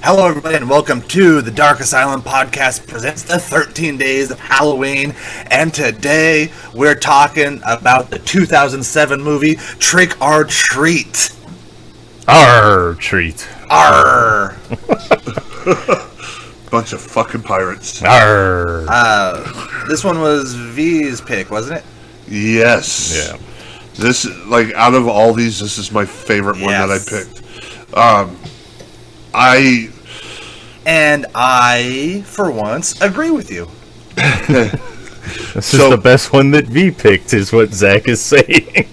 Hello, everybody, and welcome to the Dark Asylum podcast presents the 13 Days of Halloween. And today we're talking about the 2007 movie Trick or Treat. Arr, treat. Arr. Bunch of fucking pirates. Arr. This one was V's pick, wasn't it? Yes. Yeah. This, like, out of all these, this is my favorite one that I picked. I, for once, agree with you. This is the best one that V picked, is what Zach is saying.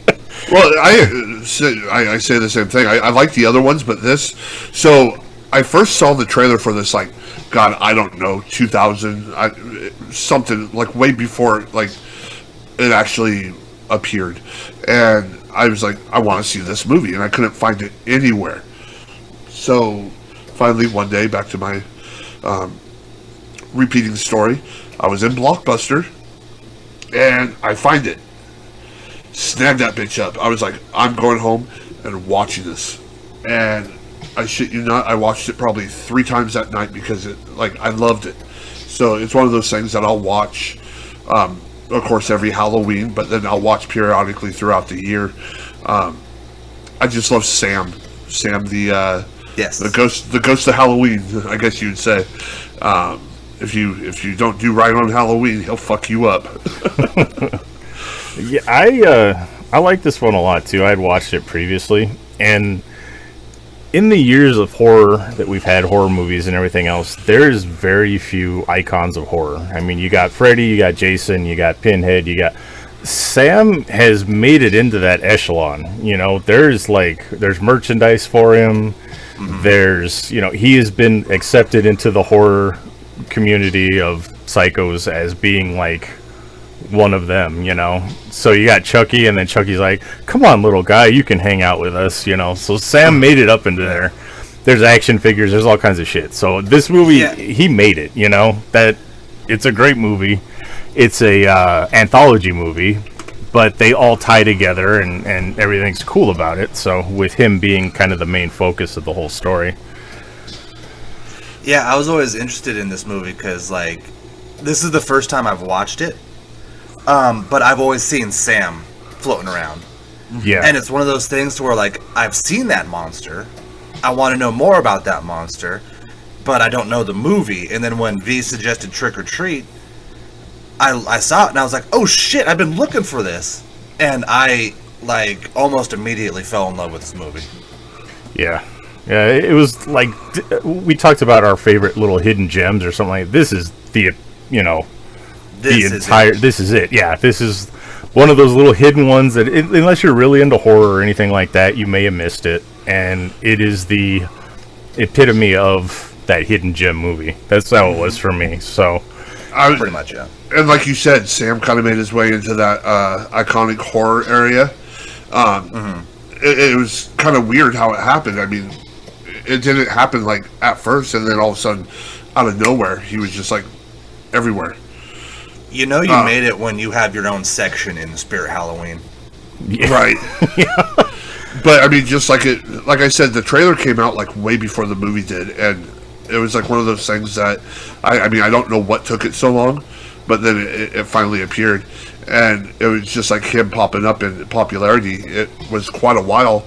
Well, I say the same thing. I like the other ones, but this... So, I first saw the trailer for this, like, God, I don't know, 2000, something, like, way before, like, it actually appeared. And I was like, I want to see this movie, and I couldn't find it anywhere. So, finally, one day, back to my repeating story, I was in Blockbuster, and I find it. Snagged that bitch up. I was like, I'm going home and watching this. And I shit you not, I watched it probably 3 times that night because I loved it. So it's one of those things that I'll watch, of course, every Halloween, but then I'll watch periodically throughout the year. I just love Sam. Sam, the ghost of Halloween, I guess you'd say. If you don't do right on Halloween, he'll fuck you up. Yeah, I like this one a lot too. I'd watched it previously, and in the years of horror that we've had, horror movies and everything else, there's very few icons of horror. I mean, you got Freddy, you got Jason, you got Pinhead, you got... Sam has made it into that echelon. You know, there's merchandise for him. Mm-hmm. There's, he has been accepted into the horror community of psychos as being like one of them, So you got Chucky, and then Chucky's like, come on, little guy, you can hang out with us, So Sam made it up into there. There's action figures, there's all kinds of shit. So this movie, he made it, that it's a great movie. It's a anthology movie, but they all tie together, and everything's cool about it. So with him being kind of the main focus of the whole story. Yeah, I was always interested in this movie because, this is the first time I've watched it. But I've always seen Sam floating around. Yeah. And it's one of those things to where, I've seen that monster. I want to know more about that monster, but I don't know the movie. And then when V suggested Trick or Treat, I saw it and I was like, oh shit, I've been looking for this. And I, almost immediately fell in love with this movie. Yeah. Yeah, it was we talked about our favorite little hidden gems or something like that. This is this is it. Yeah, this is one of those little hidden ones that, unless you're really into horror or anything like that, you may have missed it. And it is the epitome of that hidden gem movie. That's how it was for me. So, pretty much, yeah. And like you said, Sam kind of made his way into that iconic horror area. It was kind of weird how it happened. I mean, it didn't happen at first, and then all of a sudden, out of nowhere, he was just everywhere. You made it when you have your own section in Spirit Halloween. Yeah. Right. Yeah. But, I mean, just like I said, the trailer came out, way before the movie did, and it was, one of those things that, I mean, I don't know what took it so long, but then it finally appeared, and it was just, him popping up in popularity. It was quite a while,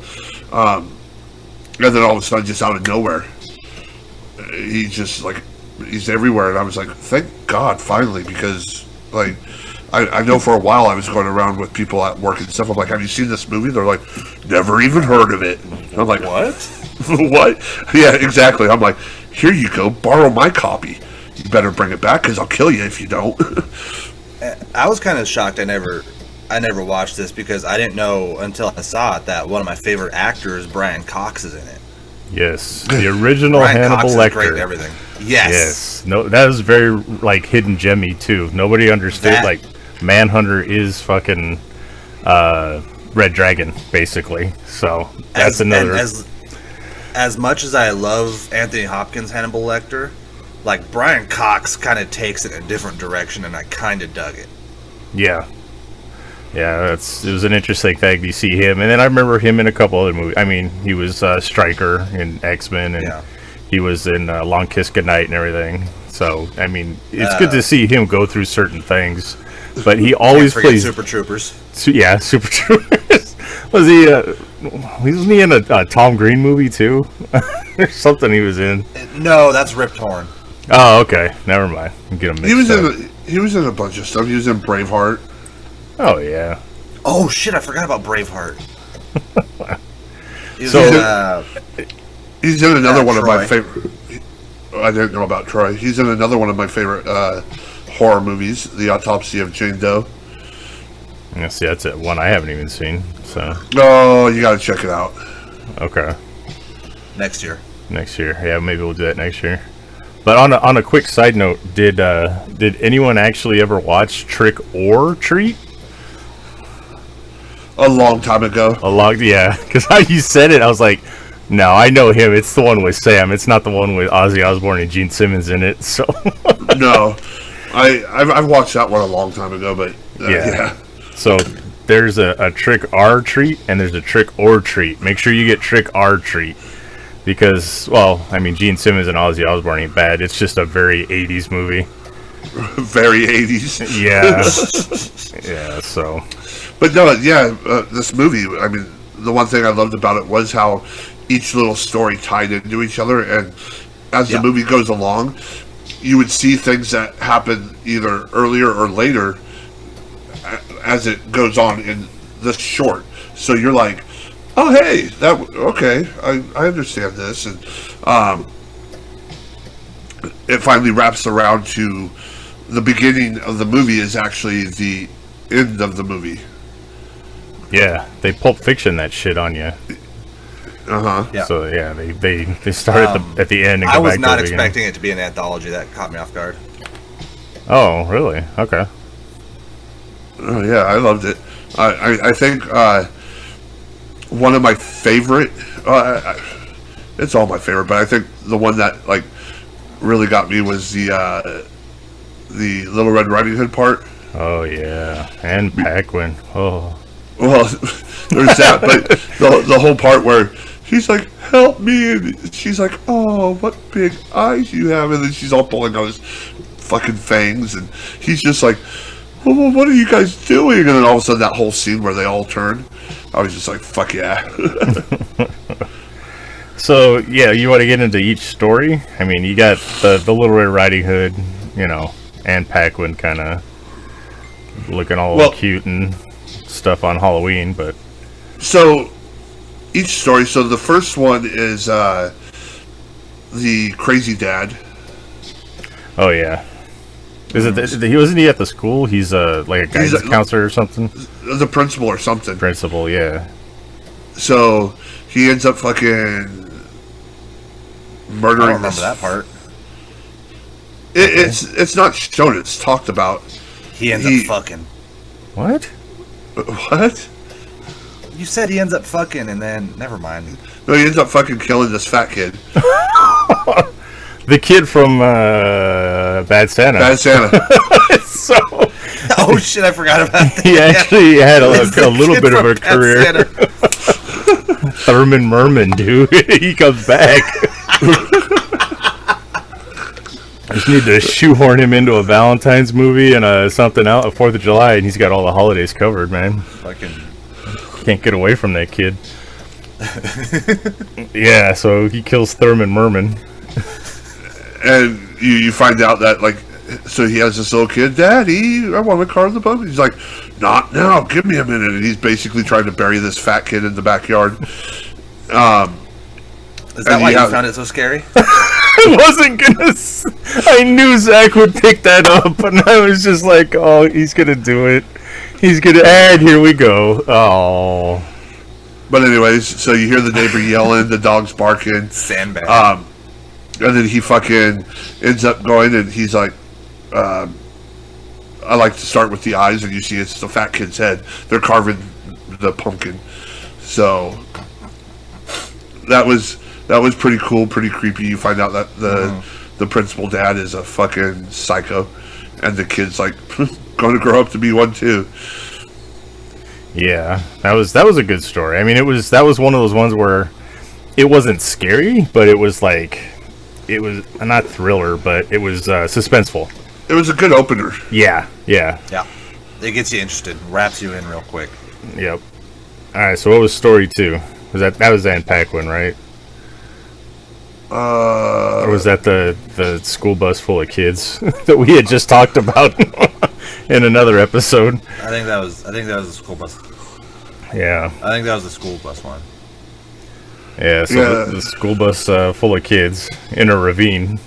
and then all of a sudden, just out of nowhere, he's just, he's everywhere, and I was like, thank God, finally, because... I know for a while I was going around with people at work and stuff. I'm like, have you seen this movie? They're like, never even heard of it. And I'm like, what? What? Yeah, exactly. I'm like, here you go, borrow my copy. You better bring it back because I'll kill you if you don't. I was kind of shocked I never watched this because I didn't know until I saw it that one of my favorite actors, Brian Cox, is in it. Yes, the original Brian Hannibal Cox Lecter. Is great at everything. Yes. No, that was very hidden gemmy too. Nobody understood Manhunter is fucking Red Dragon basically. So that's another. As much as I love Anthony Hopkins' Hannibal Lecter, Brian Cox kind of takes it in a different direction, and I kind of dug it. Yeah. Yeah, it was an interesting thing to see him. And then I remember him in a couple other movies. I mean, he was Stryker in X-Men, and He was in Long Kiss Goodnight and everything. So, I mean, it's good to see him go through certain things. But he always plays Super Troopers. Yeah, Super Troopers. Wasn't he in a Tom Green movie too? There's something he was in. No, that's Rip Torn. Oh, okay. Never mind. Get him mixed up. He was in a bunch of stuff. He was in Braveheart. Oh yeah. Oh shit! I forgot about Braveheart. He's in another one Troy. of my favorite. I didn't know about Troy. He's in another one of my favorite horror movies, The Autopsy of Jane Doe. Yeah, see, that's it. One I haven't even seen. So. Oh, you got to check it out. Okay. Next year. Next year, yeah, maybe we'll do that next year. But on a quick side note, did anyone actually ever watch Trick or Treat? A long time ago. Yeah, because how you said it, I was like, no, I know him. It's the one with Sam. It's not the one with Ozzy Osbourne and Gene Simmons in it. So no, I've watched that one a long time ago, but yeah. So there's a Trick or Treat and there's a Trick or Treat. Make sure you get Trick or Treat because, well, I mean, Gene Simmons and Ozzy Osbourne ain't bad. It's just a very 80s movie. Very 80s. Yeah. Yeah. So. But no, yeah, this movie. I mean, the one thing I loved about it was how each little story tied into each other, and as the movie goes along, you would see things that happen either earlier or later as it goes on in the short. So you're like, oh hey, I understand this, and it finally wraps around to the beginning of the movie is actually the end of the movie. Yeah, they Pulp Fiction that shit on you. Yeah. So yeah, they start at the end and go I was back not to the beginning. expecting it to be an anthology. That caught me off guard. Oh, really? Okay. Oh yeah, I loved it. I think one of my favorite. It's all my favorite, but I think the one that like really got me was the Little Red Riding Hood part. Oh yeah, and Paquin. Oh. Well, there's that, but the whole part where he's like, "Help me!" and she's like, "Oh, what big eyes you have!" and then she's all pulling out his fucking fangs, and he's just like, well, "What are you guys doing?" And then all of a sudden, that whole scene where they all turn, I was just like, "Fuck yeah!" So yeah, you want to get into each story? I mean, you got the Little Red Riding Hood, and Paquin kind of looking all cute and stuff on Halloween, but so each story. So the first one is the crazy dad. Oh yeah, wasn't he at the school? He's like a guidance counselor or something. The principal or something. Principal, yeah. So he ends up fucking murdering. I don't remember that part. It's not shown. It's talked about. He ends up fucking. What? What? You said he ends up fucking, and then never mind. No, he ends up fucking killing this fat kid. The kid from Bad Santa. Bad Santa. So. Oh shit! I forgot about that. He actually had a little bit of a career. Thurman Merman, dude. He comes back. I just need to shoehorn him into a Valentine's movie and something out, a 4th of July, and he's got all the holidays covered, man. Fucking can't get away from that kid. Yeah, so he kills Thurman Merman. And you find out that, like, so he has this little kid, "Daddy, I want to carve the pumpkin." He's like, "Not now, give me a minute." And he's basically trying to bury this fat kid in the backyard. Is that why you found it so scary? I wasn't gonna. I knew Zach would pick that up, and I was just like, "Oh, he's gonna do it. He's gonna." And here we go. Oh. But anyways, so you hear the neighbor yelling, the dog's barking, Sandbag. and then he fucking ends up going, and he's like, "I like to start with the eyes," and you see it's the fat kid's head. They're carving the pumpkin, so that was pretty cool, pretty creepy. You find out that the principal dad is a fucking psycho, and the kid's like going to grow up to be one too. Yeah, that was a good story. I mean, that was one of those ones where it wasn't scary, but it was like it was not thriller, but it was suspenseful. It was a good opener. Yeah. Yeah. It gets you interested, wraps you in real quick. Yep. All right. So what was story 2? Was that was Ann Paquin, right? Or was that the school bus full of kids that we had just talked about in another episode? I think that was the school bus. Yeah. I think that was the school bus one. Yeah. So the school bus full of kids in a ravine.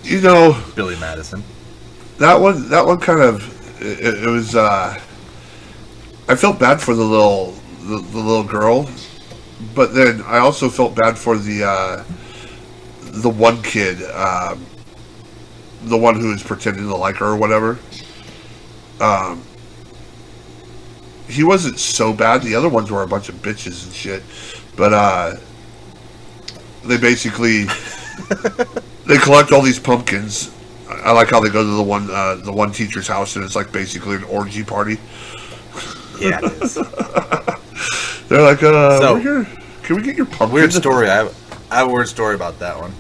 You know, Billy Madison. that one kind of it was. I felt bad for the little girl, but then I also felt bad for the one kid, the one who was pretending to like her or whatever. He wasn't so bad. The other ones were a bunch of bitches and shit, but they basically they collect all these pumpkins. I like how they go to the one teacher's house and it's like basically an orgy party. Yeah, it is. They're like, we're here. Can we get your pumpkin? Weird story. I have a weird story about that one.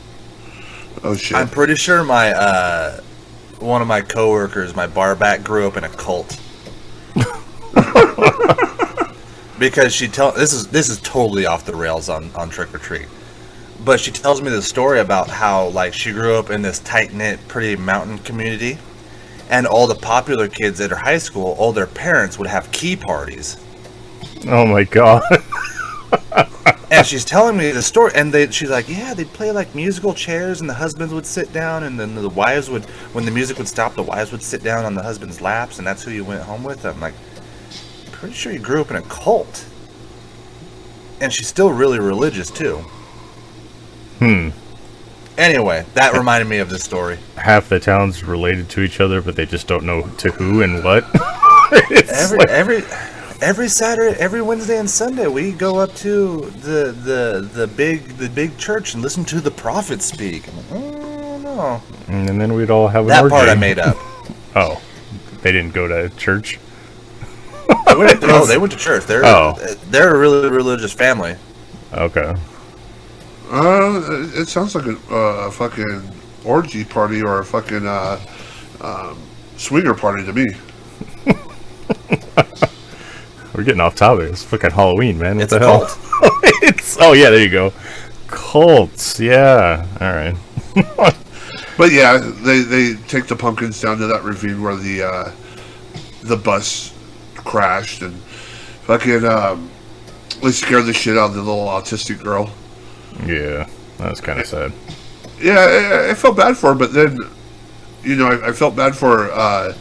Oh shit! I'm pretty sure my one of my coworkers, my barback, grew up in a cult. Because this is totally off the rails on Trick or Treat, but she tells me the story about how like she grew up in this tight knit, pretty mountain community, and all the popular kids at her high school, all their parents would have key parties. Oh my god! And she's telling me the story, and she's like, yeah, they'd play like musical chairs, and the husbands would sit down, and then the wives would, when the music would stop, the wives would sit down on the husband's laps, and that's who you went home with. I'm like, pretty sure you grew up in a cult. And she's still really religious too. Anyway, that reminded me of this story. Half the town's related to each other, but they just don't know to who and what. Every Saturday, every Wednesday and Sunday, we go up to the big church and listen to the prophet speak. I'm like, oh no. And then we'd all have an that orgy. part I made up. Oh, they didn't go to church. They went to church. They're a really religious family. Okay. It sounds like a fucking orgy party or a fucking swinger party to me. We're getting off topic. It's fucking Halloween, man. What It's the a hell? cult. Oh yeah, there you go. Cults. Yeah. All right. But yeah, they take the pumpkins down to that ravine where the bus crashed and fucking they scared the shit out of the little autistic girl. Yeah, that's kind of sad. Yeah, I felt bad for her, but then, you know, I felt bad for I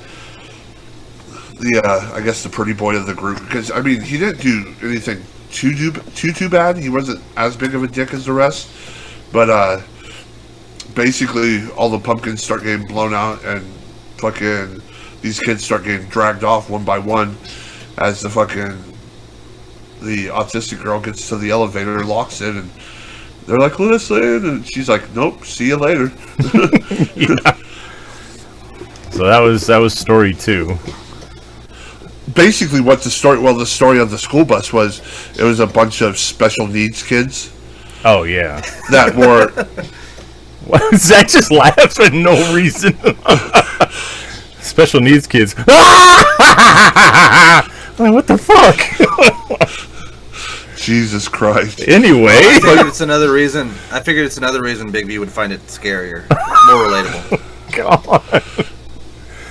guess the pretty boy of the group, because I mean he didn't do anything too bad. He wasn't as big of a dick as the rest, but basically all the pumpkins start getting blown out and fucking these kids start getting dragged off one by one as the autistic girl gets to the elevator, locks it, and they're like, let us in, and she's like, nope, see you later. Yeah. So that was story 2. Basically what the story of the school bus was, it was a bunch of special needs kids. Oh yeah. That were Zach just laughs for no reason. Special needs kids. Like, what the fuck? Jesus Christ. Anyway, I figured it's another reason Big V would find it scarier, more relatable. God.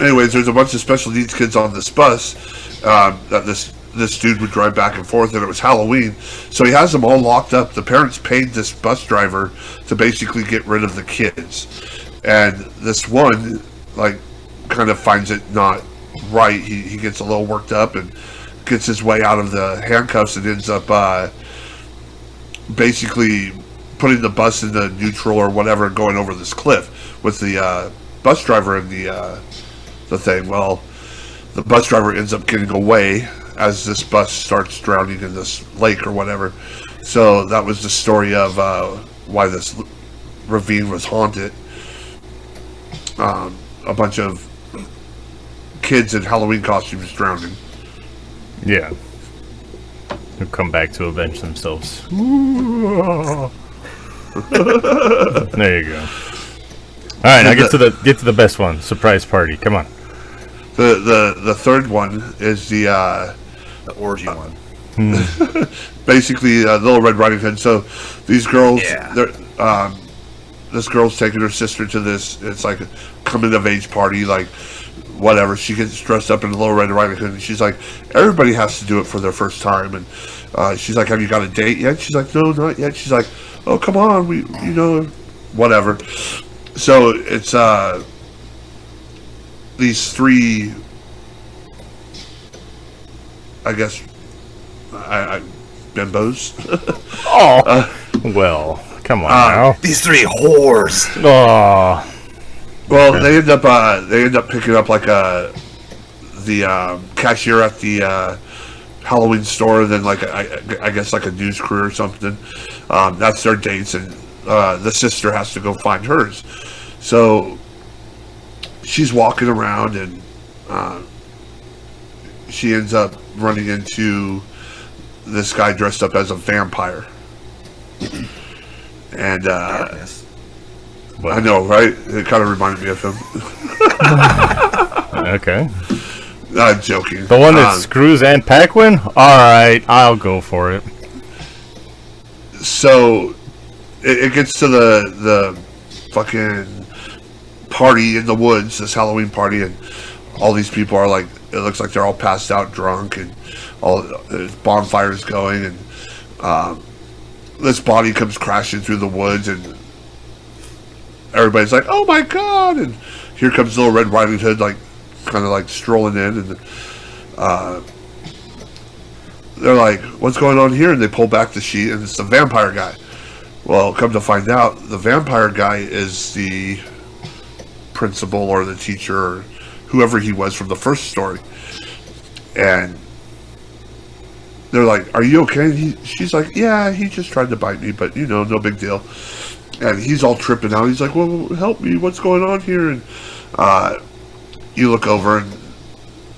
Anyways, there's a bunch of special needs kids on this bus that this dude would drive back and forth, and it was Halloween, so he has them all locked up. The parents paid this bus driver to basically get rid of the kids, and this one like kind of finds it not right. He gets a little worked up and gets his way out of the handcuffs and ends up basically putting the bus into neutral or whatever and going over this cliff with the bus driver and the thing. Well, the bus driver ends up getting away as this bus starts drowning in this lake or whatever. So that was the story of why this ravine was haunted. A bunch of kids in Halloween costumes drowning. Yeah. Who come back to avenge themselves. There you go. All right, now get to the best one. Surprise party. Come on. The third one is the orgy one. basically Little Red Riding Hood. So these girls, Yeah. this girl's taking her sister to this. It's like a coming of age party, like whatever. She gets dressed up in Little Red Riding Hood, and she's like, everybody has to do it for their first time. And she's like, have you got a date yet? She's like, no, not yet. She's like, oh, come on, whatever. So it's these three, I guess, bimbos. Well, come on now. These three whores. Oh, Well, they end up picking up like the cashier at the Halloween store, and then like I guess like a news crew or something. That's their dates, and the sister has to go find hers. So she's walking around, and she ends up running into this guy dressed up as a vampire. And Darkness. I know, right? It kind of reminded me of him. okay. I'm joking. The one that screws Aunt Paquin? Alright, I'll go for it. So it gets to the fucking party in the woods, this Halloween party, and all these people are like, it looks like they're all passed out drunk, and all there's bonfires going, and this body comes crashing through the woods, and everybody's like, oh my god, and here comes Little Red Riding Hood, like kind of like strolling in, and they're like, what's going on here? And they pull back the sheet, and it's the vampire guy. Well, come to find out, the vampire guy is the principal or the teacher or whoever he was from the first story. And they're like, are you okay? She's like, yeah, he just tried to bite me, but no big deal. And he's all tripping out. He's like, well, help me, what's going on here? And you look over,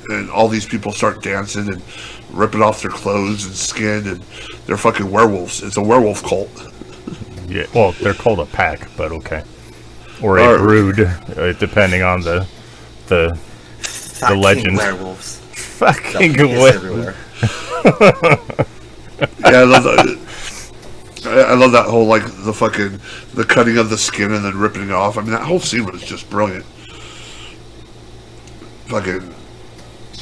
and all these people start dancing and ripping off their clothes and skin, and they're fucking werewolves. It's a werewolf cult. Yeah, well, they're called a pack, but okay. Or a brood, depending on the legend. Werewolves. Fucking everywhere. Yeah, I love that whole, like, the cutting of the skin and then ripping it off. I mean, that whole scene was just brilliant. Fucking,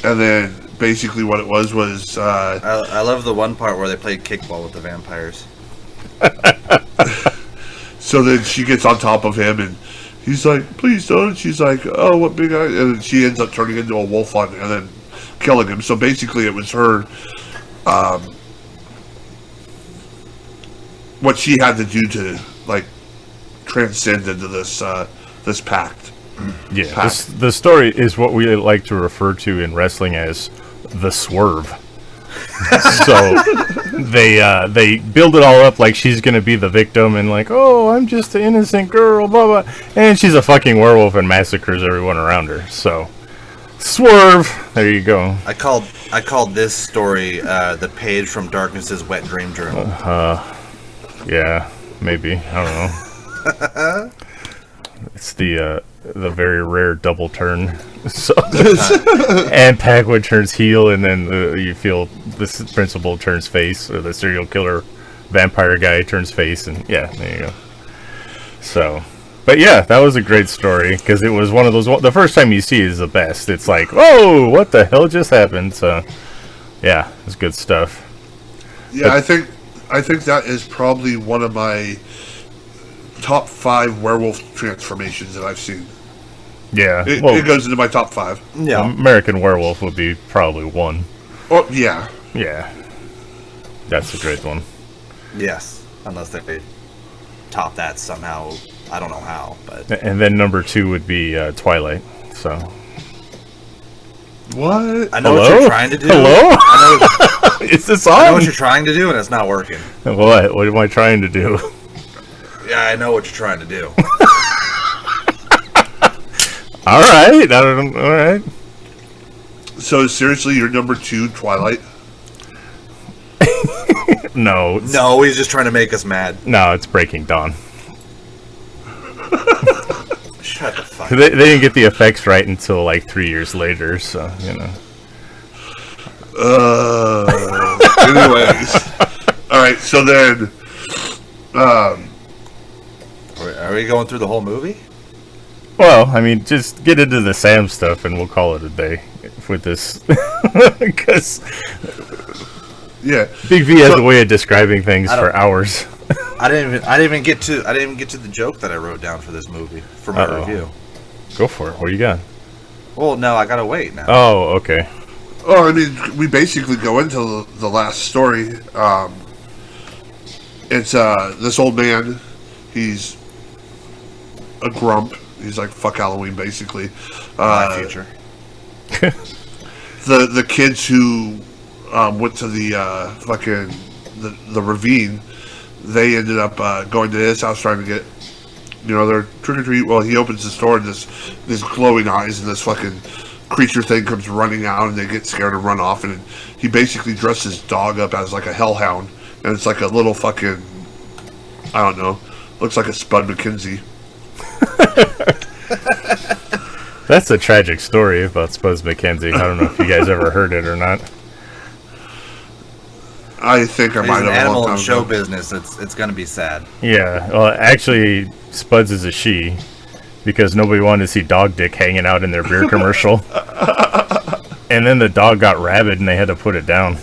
and then basically what it was I love the one part where they played kickball with the vampires. so then she gets on top of him, and he's like, please don't. And she's like, oh, what big eye. And she ends up turning into a wolf on and then killing him. So basically it was her, what she had to do to, like, transcend into this pact. Yeah, the story is what we like to refer to in wrestling as the swerve. So they build it all up like she's gonna be the victim, and like, oh, I'm just an innocent girl, blah blah, and she's a fucking werewolf and massacres everyone around her. So swerve. There you go. I called this story the page from Darkness's wet dream journal. Yeah, maybe, I don't know. It's the very rare double turn. So, and Paquin turns heel, and then you feel this principal turns face, or the serial killer vampire guy turns face, and yeah, there you go. So, but yeah, that was a great story, because it was one of those, the first time you see it is the best. It's like, whoa, what the hell just happened? So, yeah, it's good stuff. Yeah, I think that is probably one of my top 5 werewolf transformations that I've seen. Yeah, it goes into my top 5. Yeah, American Werewolf would be probably 1. Oh yeah, yeah, that's a great one. Yes, unless they top that somehow. I don't know how, but And then number 2 would be Twilight. So what? I know Hello? what you're trying to do. Hello? I know, Is this I know on? what you're trying to do, and it's not working. What? What am I trying to do? Yeah, I know what you're trying to do. All right. All right. So seriously, you're number 2, Twilight? No. No, he's just trying to make us mad. No, it's Breaking Dawn. Shut the fuck They didn't get the effects right until like 3 years later, so, you know. Anyways. Alright, so then... Are we going through the whole movie? Well, I mean, just get into the Sam stuff and we'll call it a day with this. Because Yeah. Big V has a way of describing things for hours. I didn't even get to the joke that I wrote down for this movie for my review. Go for it. What do you got? Well, no, I gotta wait now. Oh, okay. Oh, I mean, we basically go into the last story. It's this old man. He's a grump. He's like, fuck Halloween, basically. My future. The kids who went to the fucking the ravine, they ended up going to his house trying to get, their trick or treat. Well, he opens the store and this glowing eyes and this fucking creature thing comes running out and they get scared and run off, and he basically dressed his dog up as like a hellhound, and it's like a little fucking, I don't know, looks like a Spud McKenzie. That's a tragic story about Spud McKenzie. I don't know if you guys ever heard it or not. I think I He's might an have a animal long in time show ago. business. It's gonna be sad. Yeah, well, actually, Spuds is a she, because nobody wanted to see dog dick hanging out in their beer commercial. And then the dog got rabid and they had to put it down.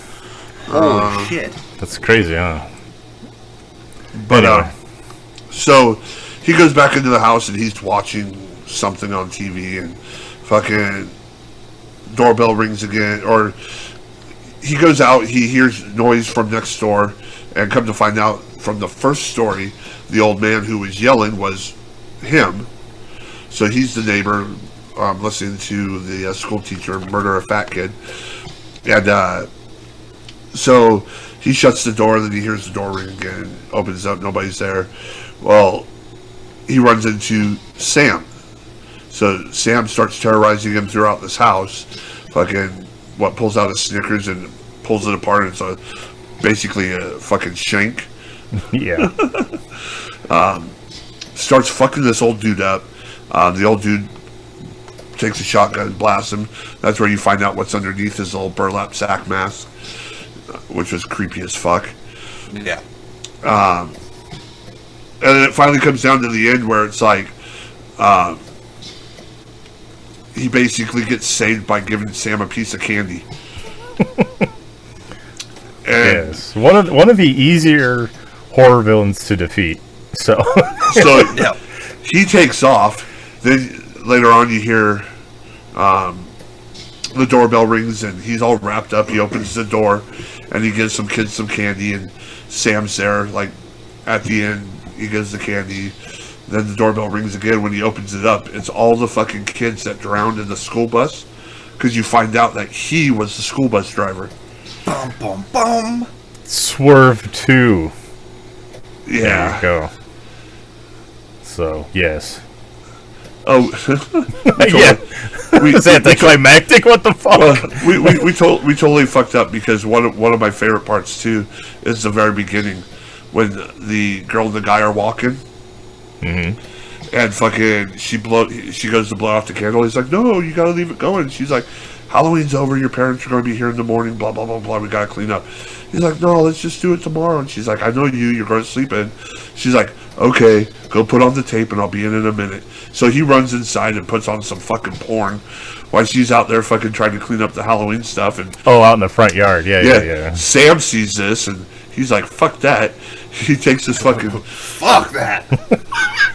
Holy shit. That's crazy, huh? But Anyway. so he goes back into the house and he's watching something on TV, and fucking doorbell rings again, or he goes out, he hears noise from next door, and come to find out from the first story, the old man who was yelling was him. So he's the neighbor listening to the school teacher murder a fat kid. And so he shuts the door, then he hears the door ring again, opens up, nobody's there. Well, he runs into Sam. So Sam starts terrorizing him throughout this house. Fucking, pulls out a Snickers and pulls it apart, and it's basically a fucking shank. Yeah. Starts fucking this old dude up. The old dude takes a shotgun and blasts him. That's where you find out what's underneath his little burlap sack mask, which was creepy as fuck. Yeah. And then it finally comes down to the end where it's like, he basically gets saved by giving Sam a piece of candy. And Yes. One of the easier horror villains to defeat. So Yeah. he takes off. Then later on you hear the doorbell rings and he's all wrapped up. He opens the door and he gives some kids some candy, and Sam's there. Like at the end, he gives the candy. Then the doorbell rings again. When he opens it up, it's all the fucking kids that drowned in the school bus, because you find out that he was the school bus driver. Bum bum bum. Swerve 2. There Yeah. you go. So, yes. Oh. Yeah. Is that anticlimactic? What the fuck? we totally fucked up, because one of my favorite parts too is the very beginning when the girl and the guy are walking. Mm-hmm. And fucking she goes to blow off the candle. He's like, no, you gotta leave it going. She's like, Halloween's over, your parents are gonna be here in the morning, blah blah blah blah, we gotta clean up. He's like, no, let's just do it tomorrow. And she's like, I know you're gonna sleep in. She's like, okay, go put on the tape and I'll be in a minute. So he runs inside and puts on some fucking porn while she's out there fucking trying to clean up the Halloween stuff. And Oh, out in the front yard. Yeah. Sam sees this and he's like, fuck that. He takes his fucking Fuck that.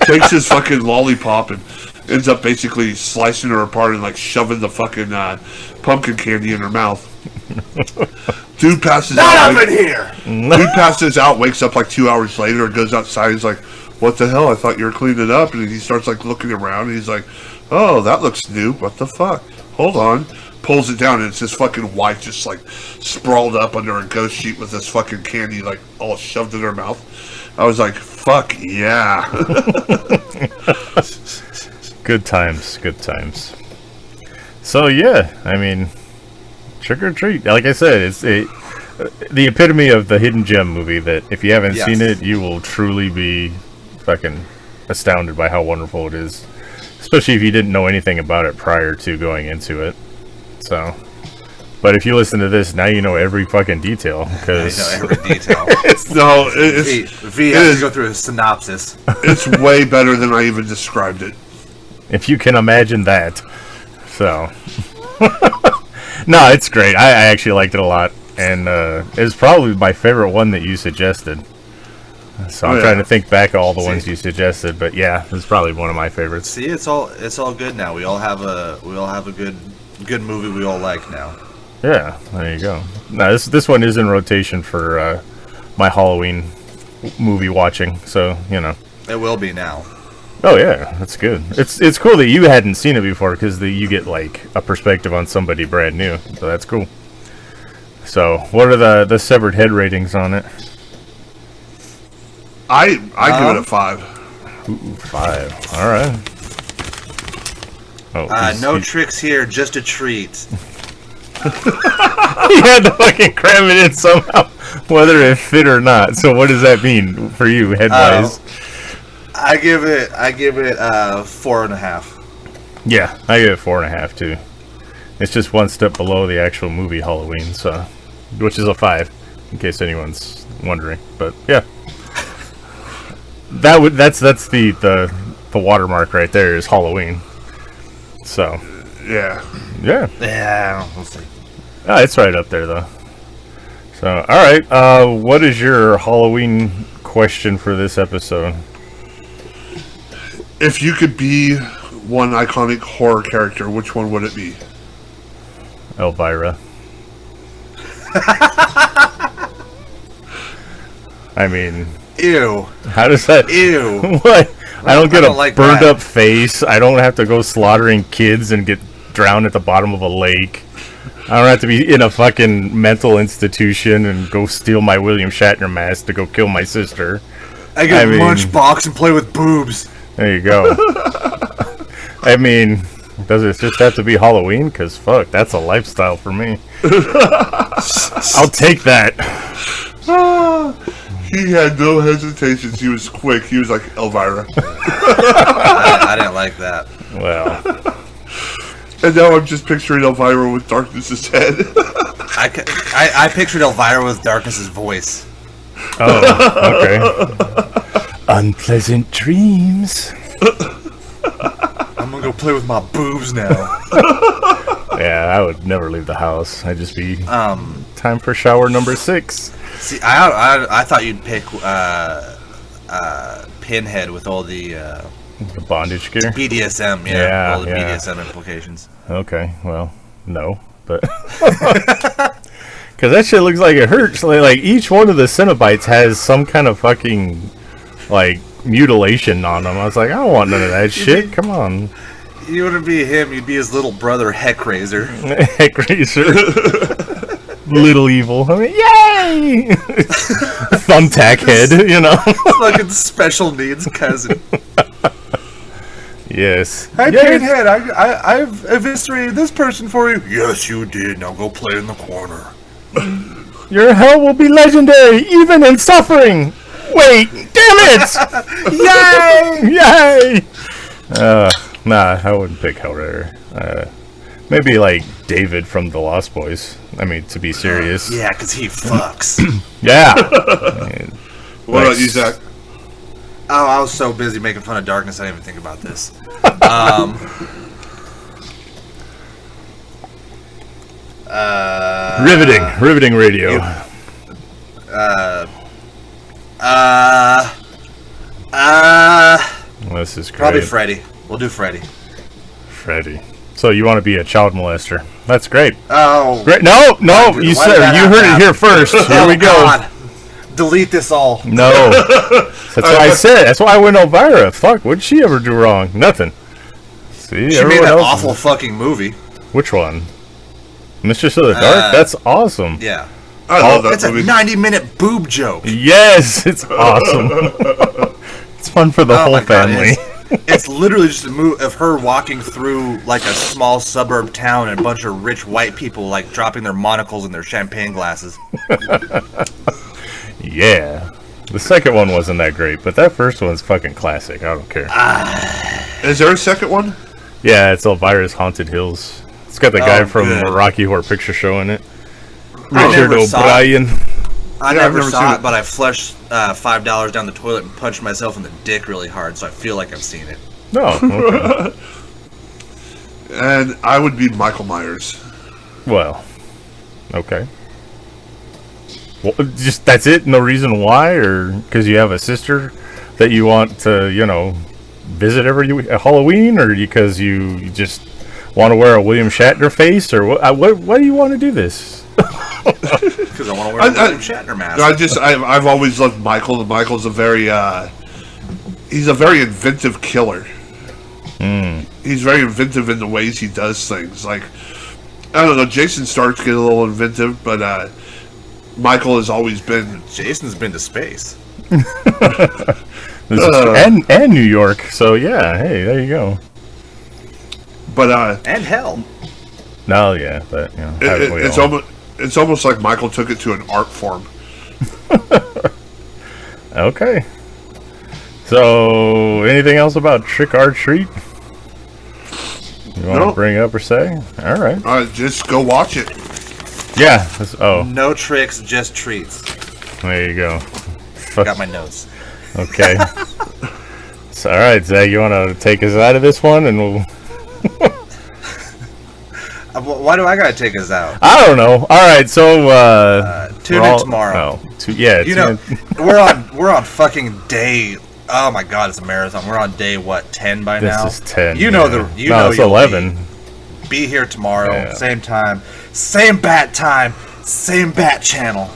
takes his fucking lollipop and ends up basically slicing her apart and like shoving the fucking pumpkin candy in her mouth. Dude passes Not out. up in here. Dude passes out, wakes up like 2 hours later and goes outside. He's like, what the hell? I thought you were cleaning up. And he starts like looking around and he's like, oh, that looks new. What the fuck? Hold on. Pulls it down and it's his fucking wife just like sprawled up under a ghost sheet with this fucking candy like all shoved in her mouth. I was like, fuck yeah. Good times. So yeah, I mean, Trick or Treat. Like I said, it's the epitome of the hidden gem movie. That if you haven't seen it, you will truly be fucking astounded by how wonderful it is. especially if you didn't know anything about it prior to going into it. So, but if you listen to this now, you know every fucking detail I because know every detail. No, V has to go through a synopsis. it's way better than I even described it. if you can imagine that. So, no, it's great. I actually liked it a lot, and it's probably my favorite one that you suggested. So I'm trying to think back all the ones you suggested, but yeah, it's probably one of my favorites. See, it's all good now. We all have a good movie we all like now. Yeah, there you go. Now this one is in rotation for my Halloween movie watching, so you know. It will be now. Oh yeah, that's good. It's cool that you hadn't seen it before because you get like a perspective on somebody brand new, so that's cool. So what are the severed head ratings on it? I give it a 5. Ooh, 5. All right. Oh, no tricks here, just a treat. You had to fucking cram it in somehow, whether it fit or not. So what does that mean for you, head-wise? I give it 4.5. Yeah, I give it 4.5 too. It's just one step below the actual movie Halloween, so which is a 5, in case anyone's wondering. But yeah, that's the watermark right there is Halloween. So Yeah. Yeah, we'll see. Oh, it's right up there though. So all right, what is your Halloween question for this episode? If you could be one iconic horror character, which one would it be? Elvira. I mean, Ew. how does that? Ew. What? I don't get don't a like burned that. up face. I don't have to go slaughtering kids and get drowned at the bottom of a lake. I don't have to be in a fucking mental institution and go steal my William Shatner mask to go kill my sister. I get I mean- lunchbox and play with boobs. There you go. I mean, does it just have to be Halloween? Because, fuck, that's a lifestyle for me. I'll take that. He had no hesitations. He was quick. He was like Elvira. I didn't like that. Well, And now I'm just picturing Elvira with Darkness's head. I pictured Elvira with Darkness's voice. oh, okay. Unpleasant dreams. I'm gonna go play with my boobs now. Yeah, I would never leave the house. I'd just be Um, time for shower number 6. see, I thought you'd pick Pinhead with all the The bondage gear. BDSM, Yeah, all the yeah. BDSM implications. Okay, well, no, but because that shit looks like it hurts. Like each one of the Cenobites has some kind of fucking like mutilation on them. I was like, I don't want none of that shit. Come on, You wouldn't be him, you'd be his little brother, Heckraiser. heck racer, little evil. I mean, yay! Thumbtack head, you know. Fucking special needs cousin. Yes. Hey, Yes. Pinhead, I've eviscerated this person for you. Yes, you did. Now go play in the corner. Your hell will be legendary, even in suffering. Wait, damn it! Yay! Nah, I wouldn't pick Hellraiser. Maybe like David from The Lost Boys. I mean, to be serious. Yeah, because he fucks. Yeah. What about you, Zach? Oh, I was so busy making fun of Darkness, I didn't even think about this. Riveting radio. This is great. Probably Freddy. We'll do Freddy. Freddy. So you want to be a child molester? That's great. Oh. Great. No, Why did you that heard it happen? here first. Here we go. God. Delete this all. No. That's what I said. That's why I went Elvira. Fuck, what'd she ever do wrong? Nothing. See, She made an awful fucking movie. Which one? Mistress of the Dark? That's awesome. Yeah. I love that It's a movie. 90-minute boob joke. Yes, it's awesome. It's fun for the Oh whole my God, family. It's literally just a move of her walking through like a small suburb town and a bunch of rich white people like dropping their monocles in their champagne glasses. Yeah. The second one wasn't that great, but that first one's fucking classic. I don't care. Is there a second one? Yeah, it's Elvira's Haunted Hills. It's got the guy from good. Rocky Horror Picture Show in it. I Richard never saw O'Brien. I Yeah, I've never never saw seen it, it. but I flushed $5 down the toilet and punched myself in the dick really hard, so I feel like I've seen it. No. Okay. And I would be Michael Myers. Well, okay. Well, just that's it? No reason why? Or because you have a sister that you want to, visit every Halloween? Or because you just want to wear a William Shatner face? Or why do you want to do this? Because I want to wear a William Shatner mask. I've always loved Michael. And Michael's a very he's a very inventive killer. He's very inventive in the ways he does things. Like, I don't know, Jason starts to get a little inventive, but Michael has always been. Jason's been to space. And New York. So yeah, hey, there you go. But And hell. No, yeah, but haven't we all? it's almost like Michael took it to an art form. Okay. So, anything else about Trick or Treat? You want to No. bring up or say? All right. Just go watch it. Yeah. No tricks, just treats. There you go. Got my notes. Okay. So, all right, Zach, you want to take us out of this one, and we'll. Why do I gotta take us out? I don't know. All right, so Tune in tomorrow. Yeah. We're on fucking day. Oh my god, it's a marathon. We're on day 10 by now. This is 10. It's it's 11. Be here tomorrow, Yeah. same time, same bat channel.